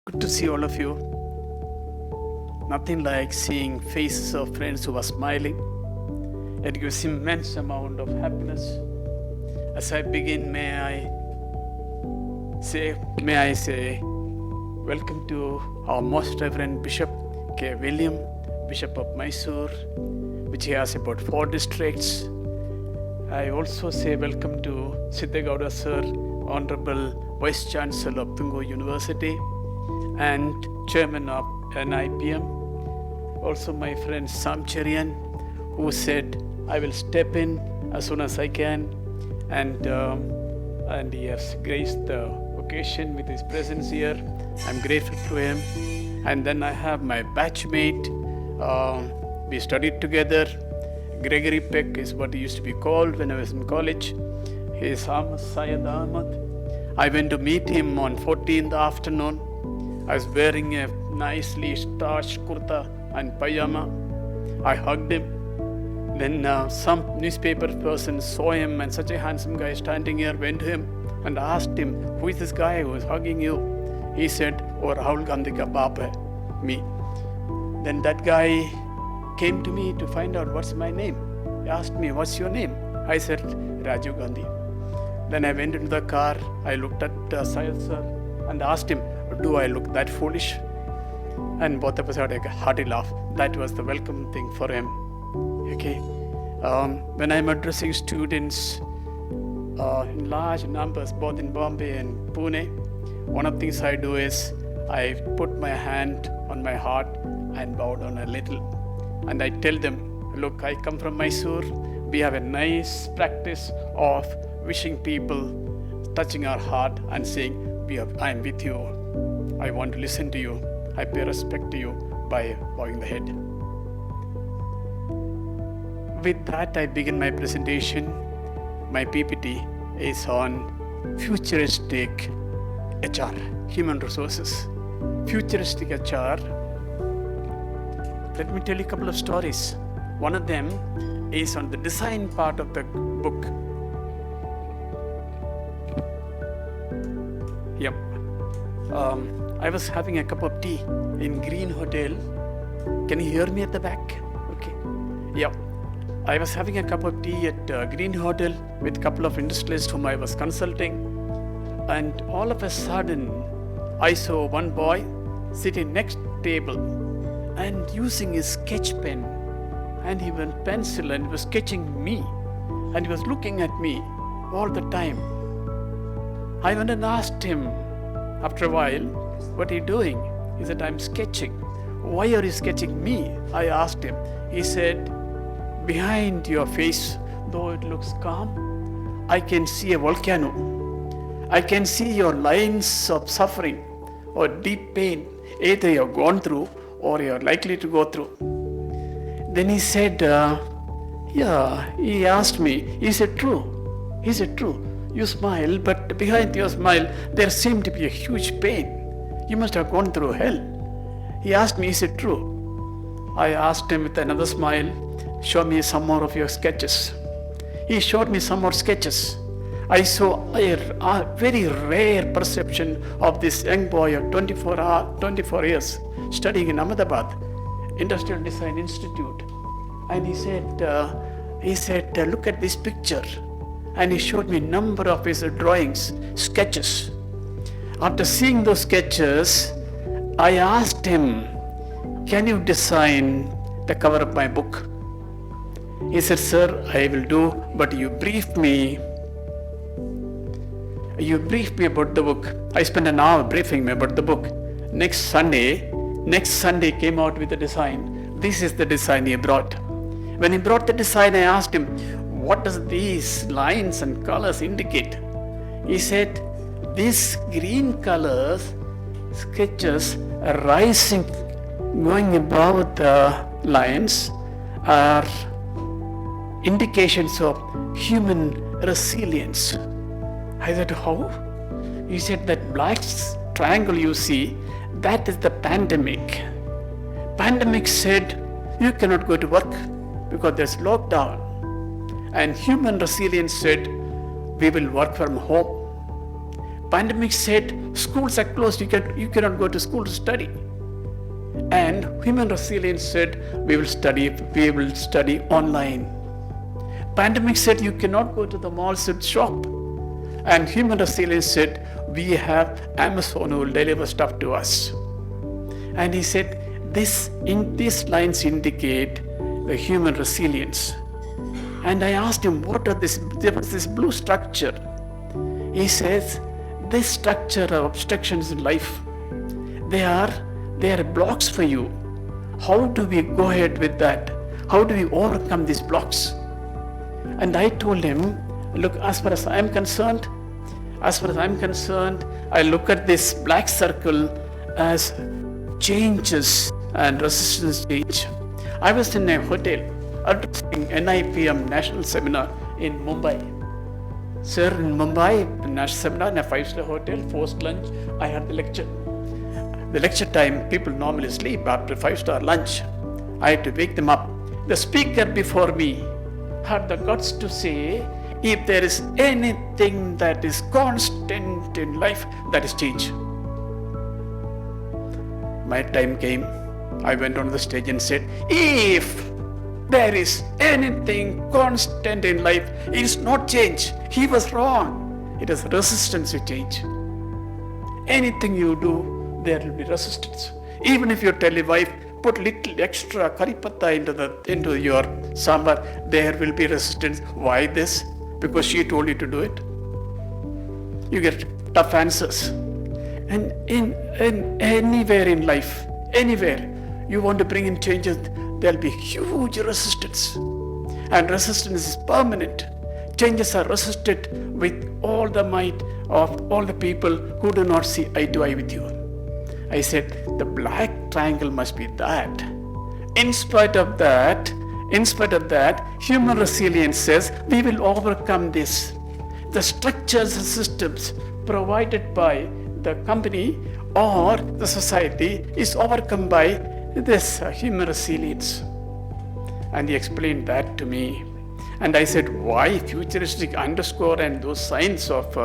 Good to see all of you. Nothing like seeing faces of friends who are smiling. It gives immense amount of happiness. As I begin, may I say, welcome to our Most Reverend Bishop K. William, Bishop of Mysore, which he has about 4 districts. I also say welcome to Siddhagowda Sir, Honorable Vice Chancellor of Tungo University and Chairman of NIPM. Also my friend Sam Cherian, who said, I will step in as soon as I can, and he has graced the occasion with his presence here. I'm grateful to him. And then I have my batchmate. We studied together. Gregory Peck is what he used to be called when I was in college. He is Syed Ahmad. I went to meet him on 14th afternoon. I was wearing a nicely starched kurta and pajama. I hugged him. Then some newspaper person saw him, and such a handsome guy standing here went to him and asked him, who is this guy who is hugging you? He said, oh, Rahul Gandhi ka baap hai, me. Then that guy came to me to find out what's my name. He asked me, what's your name? I said, Rajiv Gandhi. Then I went into the car. I looked at Syed sir and asked him, do I look that foolish? And both of us had a hearty laugh. That was the welcome thing for him. Okay. When I'm addressing students in large numbers, both in Bombay and Pune, one of the things I do is I put my hand on my heart and bow down a little. And I tell them, look, I come from Mysore. We have a nice practice of wishing people, touching our heart and saying, I am with you. I want to listen to you. I pay respect to you by bowing the head. With that, I begin my presentation. My PPT is on Futuristic HR, human resources. Futuristic HR. Let me tell you a couple of stories. One of them is on the design part of the book. Yep. I was having a cup of tea in Green Hotel. Can you hear me at the back? Okay. Yep. I was having a cup of tea at Green Hotel with a couple of industrialists whom I was consulting. And all of a sudden, I saw one boy sitting next table and using his sketch pen, and he went pencil and was sketching me, and he was looking at me all the time. I went and asked him after a while, what are you doing? He said, I'm sketching. Why are you sketching me? I asked him. He said, behind your face, though it looks calm, I can see a volcano. I can see your lines of suffering or deep pain, either you have gone through or you are likely to go through. Then he said, he asked me, he said, true. He said, true. You smile, but behind your smile, there seemed to be a huge pain. You must have gone through hell. He asked me, he said, true. I asked him with another smile, show me some more of your sketches. He showed me some more sketches. I saw a very rare perception of this young boy of 24 years studying in Ahmedabad, Industrial Design Institute. And he said, look at this picture. And he showed me a number of his drawings, sketches. After seeing those sketches, I asked him, can you design the cover of my book? He said, sir, I will do, but you briefed me about the book. I spent an hour briefing me about the book. Next Sunday came out with the design. This is the design he brought. When he brought the design, I asked him, what does these lines and colors indicate? He said, these green colors, sketches are rising, going above the lines, are indications of human resilience. I said, how? He said, that black triangle you see, that is the pandemic. Pandemic said, you cannot go to work because there's lockdown. And human resilience said, we will work from home. Pandemic said schools are closed, you cannot go to school to study. And human resilience said we will study online. Pandemic said you cannot go to the malls to shop. And human resilience said we have Amazon who will deliver stuff to us. And he said these lines indicate the human resilience. And I asked him, there was this blue structure. He says, this structure of obstructions in life, they are blocks for you. How do we go ahead with that? How do we overcome these blocks? And I told him, look, as far as I'm concerned, I look at this black circle as changes and resistance change. I was in a hotel addressing NIPM National Seminar in Mumbai. Sir, in Mumbai, national seminar in a 5-star hotel, post lunch, I had the lecture. The lecture time, people normally sleep after 5-star lunch. I had to wake them up. The speaker before me had the guts to say, if there is anything that is constant in life, that is change. My time came. I went on the stage and said, if there is anything constant in life, it is not change. He was wrong. It is resistance to change. Anything you do, there will be resistance. Even if you tell your wife, put little extra curry patta into your sambar, there will be resistance. Why this? Because she told you to do it. You get tough answers. And in anywhere in life, anywhere you want to bring in changes, there will be huge resistance. And resistance is permanent. Changes are resisted with all the might of all the people who do not see eye to eye with you. I said, the black triangle must be that. In spite of that, human resilience says we will overcome this. The structures and systems provided by the company or the society is overcome by this human resilience. And he explained that to me. And I said, why futuristic underscore and those signs of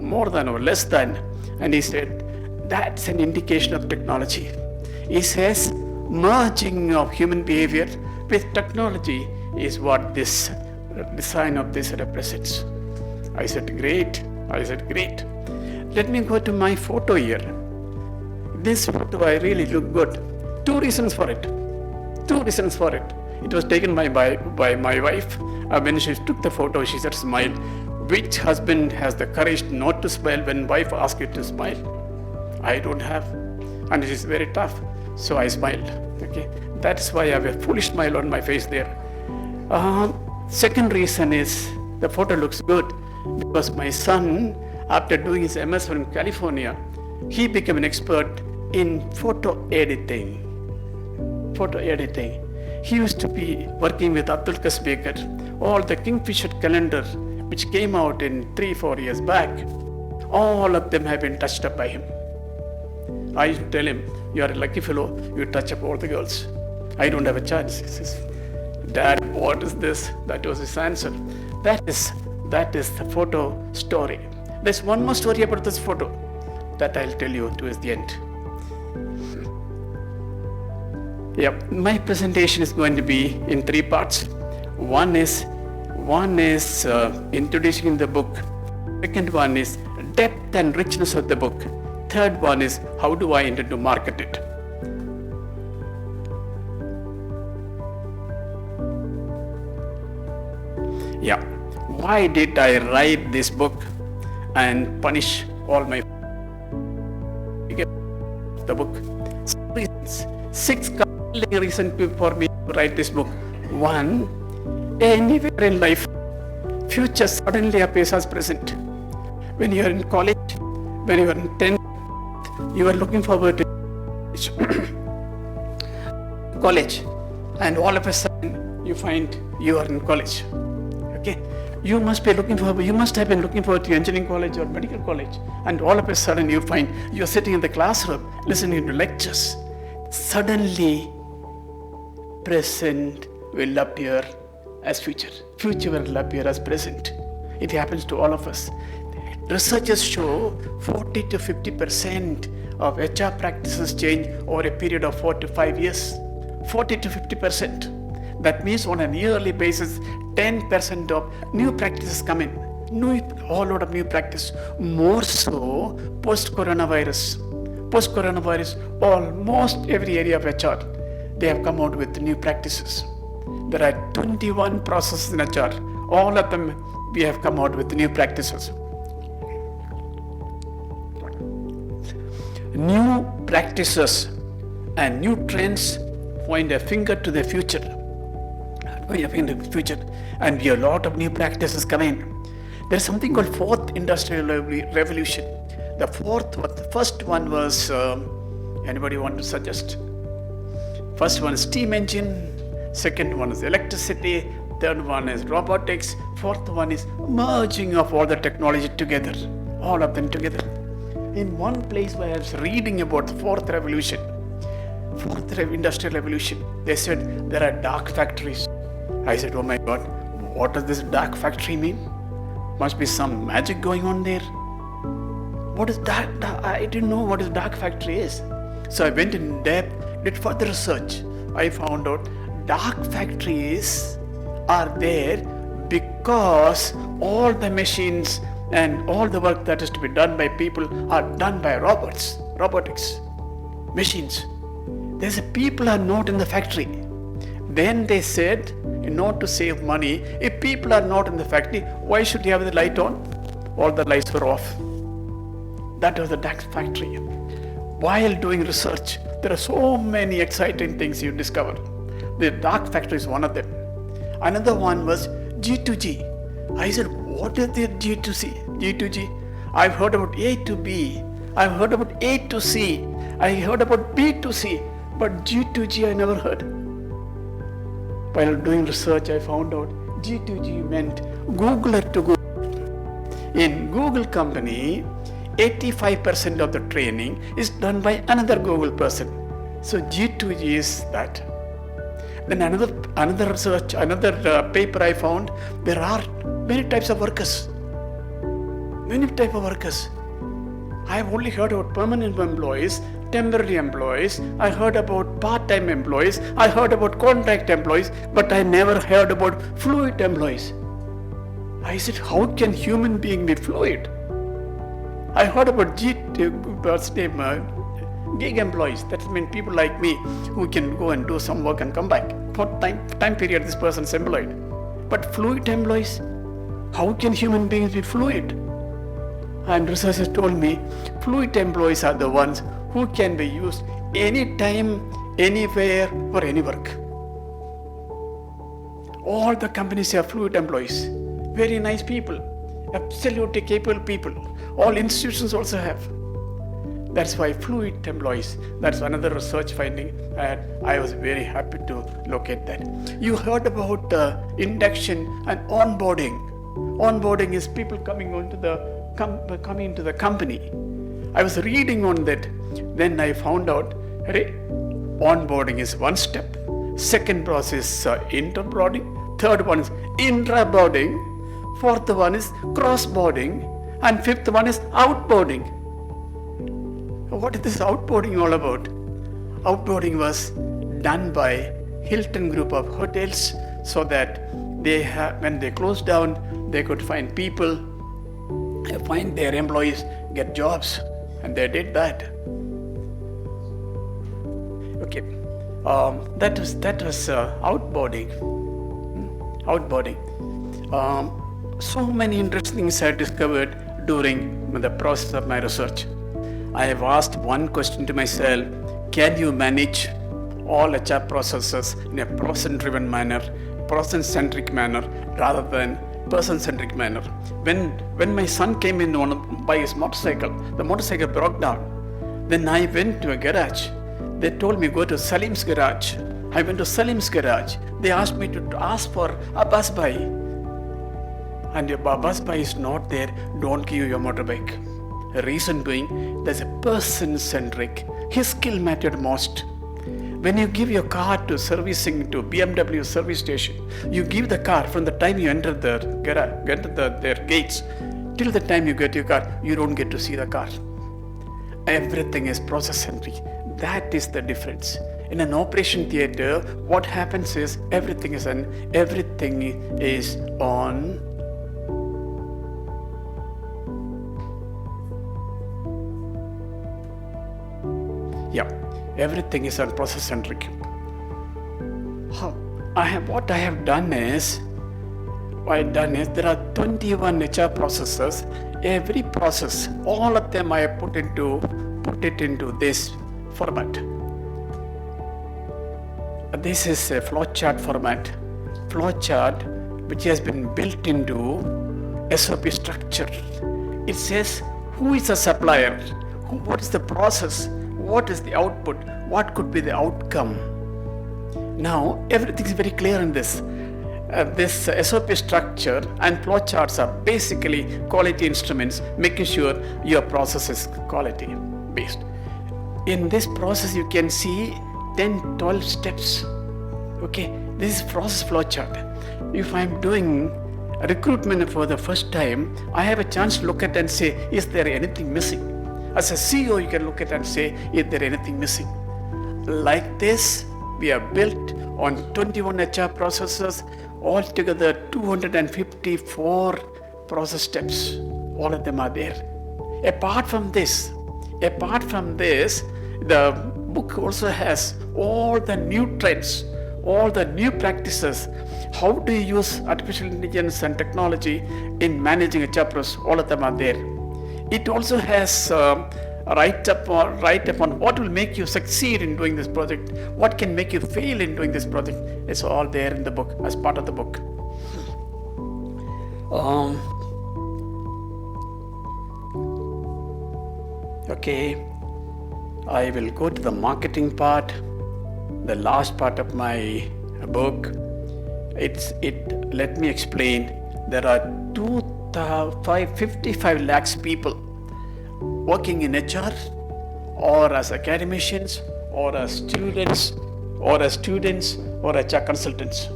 more than or less than? And he said, that's an indication of technology. He says, merging of human behavior with technology is what this design of this represents. I said, great. Let me go to my photo here. This photo, I really look good. Two reasons for it. It was taken by my wife. When she took the photo, she said, smile. Which husband has the courage not to smile when wife asks you to smile? I don't have. And it is very tough. So I smiled. Okay, that's why I have a foolish smile on my face there. Second reason is the photo looks good because my son, after doing his MS in California, he became an expert in photo editing. He used to be working with Abdul Kasbekar. All the Kingfisher calendar, which came out in 3-4 years back, all of them have been touched up by him. I used to tell him, you are a lucky fellow, you touch up all the girls. I don't have a chance. He says, Dad, what is this? That was his answer. That is the photo story. There's one more story about this photo that I'll tell you towards the end. My presentation is going to be in 3 parts. One is introducing the book. Second one is depth and richness of the book. Third one is how do I intend to market it. Why did I write this book and punish all my the book? 6 compelling reasons for me to write this book. 1, anywhere in life, future suddenly appears as present. When you are in college, when you are in 10th, you are looking forward to college, and all of a sudden you find you are in college. Okay, you must have been looking forward to engineering college or medical college, and all of a sudden you find you are sitting in the classroom listening to lectures. Suddenly, present will appear as future. Future will appear as present. It happens to all of us. Researchers show 40 to 50% of HR practices change over a period of 4 to 5 years. 40 to 50%. That means on a yearly basis, 10% of new practices come in. Whole lot of new practice. More so post-coronavirus. Post-coronavirus, almost every area of HR, they have come out with new practices. There are 21 processes in HR. All of them, we have come out with new practices. New practices and new trends point a finger to the future. And we have a lot of new practices coming. There is something called fourth industrial revolution. The first one was, anybody want to suggest? First one is steam engine, second one is electricity, third one is robotics, fourth one is merging of all the technology together, all of them together. In one place where I was reading about the fourth industrial revolution, they said there are dark factories. I said, oh my God, what does this dark factory mean? Must be some magic going on there. What is that? I didn't know what a dark factory is. So I went in depth, did further research. I found out dark factories are there because all the machines and all the work that is to be done by people are done by robotics, machines. There's a people are not in the factory. Then they said, in order to save money, if people are not in the factory, why should you have the light on? All the lights were off. That was the dark factory. While doing research, there are so many exciting things you discover. The dark factory is one of them. Another one was G2G. I said, what is the G2G? I've heard about A to B. I've heard about A to C. I heard about B to C. But G2G I never heard. While doing research, I found out G2G meant Googler to Google. In Google company, 85% of the training is done by another Google person. So G2G is that. Then another research, another paper I found, there are many types of workers. I have only heard about permanent employees, temporary employees, I heard about part-time employees, I heard about contract employees, but I never heard about fluid employees. I said, how can human being be fluid? I heard about gig employees. That means people like me who can go and do some work and come back. For time period this person is employed. But fluid employees, how can human beings be fluid? And researchers told me fluid employees are the ones who can be used anytime, anywhere, for any work. All the companies have fluid employees. Very nice people, absolutely capable people. All institutions also have. That's why fluid employees, that's another research finding, and I was very happy to locate that. You heard about induction and onboarding. Onboarding is people coming into the company. I was reading on that. Then I found out, onboarding is one step. Second process is interboarding. Third one is intraboarding. Fourth one is crossboarding. And fifth one is outboarding. What is this outboarding all about? Outboarding was done by Hilton Group of hotels so that when they closed down, they could find people, find their employees, get jobs, and they did that. Okay, that was outboarding. So many interesting things I discovered during the process of my research. I have asked one question to myself: can you manage all HR processes in a process-driven manner, process-centric manner, rather than person-centric manner? When my son came in by his motorcycle, the motorcycle broke down. Then I went to a garage. They told me go to Salim's garage. I went to Salim's garage. They asked me to ask for a bus buy. And if a bus buy is not there, don't give your motorbike. The reason being, there's a person-centric. His skill mattered most. When you give your car to servicing to BMW service station, you give the car from the time you enter the garage, enter their gates till the time you get your car, you don't get to see the car. Everything is process-centric. That is the difference. In an operation theater, what happens is everything is on. Yeah, everything is on process-centric. What I have done is there are 21 HR processes. Every process, all of them I have put it into this format. This is a flowchart format. Flowchart which has been built into SOP structure. It says who is the supplier, what is the process, what is the output, what could be the outcome. Now everything is very clear in this. This SOP structure and flowcharts are basically quality instruments, making sure your process is quality based. In this process, you can see 10, 12 steps. Okay, this is process flowchart. If I'm doing recruitment for the first time, I have a chance to look at and say, is there anything missing? As a CEO, you can look at and say, is there anything missing? Like this, we are built on 21 HR processes, altogether 254 process steps. All of them are there. Apart from this, the book also has all the new trends, all the new practices. How do you use artificial intelligence and technology in managing HR process? All of them are there. It also has write up on what will make you succeed in doing this project, what can make you fail in doing this project. It's all there in the book, as part of the book. Okay, I will go to the marketing part, the last part of my book. Let me explain. There are 55 lakhs people working in HR, or as academicians, or as students, or HR consultants.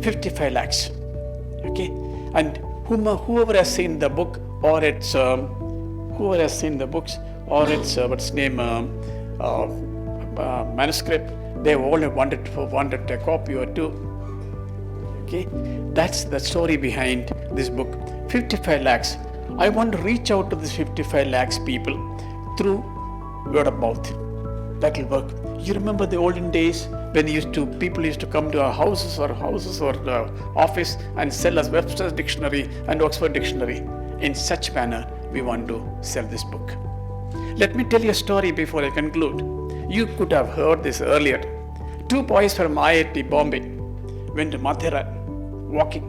55 lakhs. Okay, and whoever has seen the book, or its manuscript, they all wanted a copy or two. Okay, that's the story behind this book. 55 lakhs. I want to reach out to these 55 lakhs people through word of mouth. That will work. You remember the olden days when people used to come to our houses or office and sell us Webster's dictionary and Oxford dictionary. In such manner, we want to sell this book. Let me tell you a story before I conclude. You could have heard this earlier. Two boys from IIT Bombay went to Mathura walking.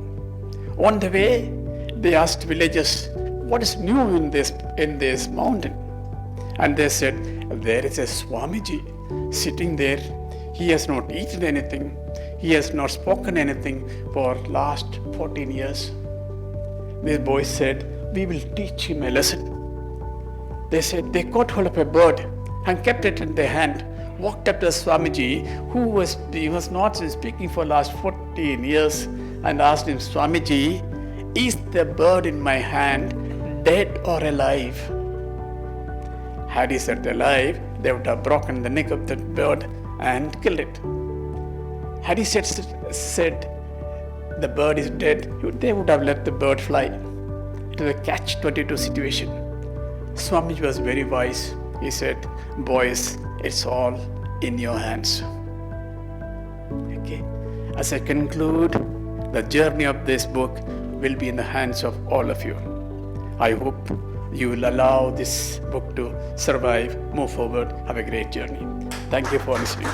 On the way, they asked villagers, what is new in this mountain? And they said, there is a Swamiji sitting there. He has not eaten anything. He has not spoken anything for last 14 years. These boys said, we will teach him a lesson. They said they caught hold of a bird and kept it in their hand, walked up to Swamiji, who was not speaking for last 14 years, and asked him, Swamiji, is the bird in my hand dead or alive? Had he said alive, they would have broken the neck of that bird and killed it. Had he said the bird is dead, they would have let the bird fly. It was a catch-22 situation. Swamiji was very wise. He said, boys, it's all in your hands. Okay. As I conclude, the journey of this book will be in the hands of all of you. I hope you will allow this book to survive, move forward, have a great journey. Thank you for listening.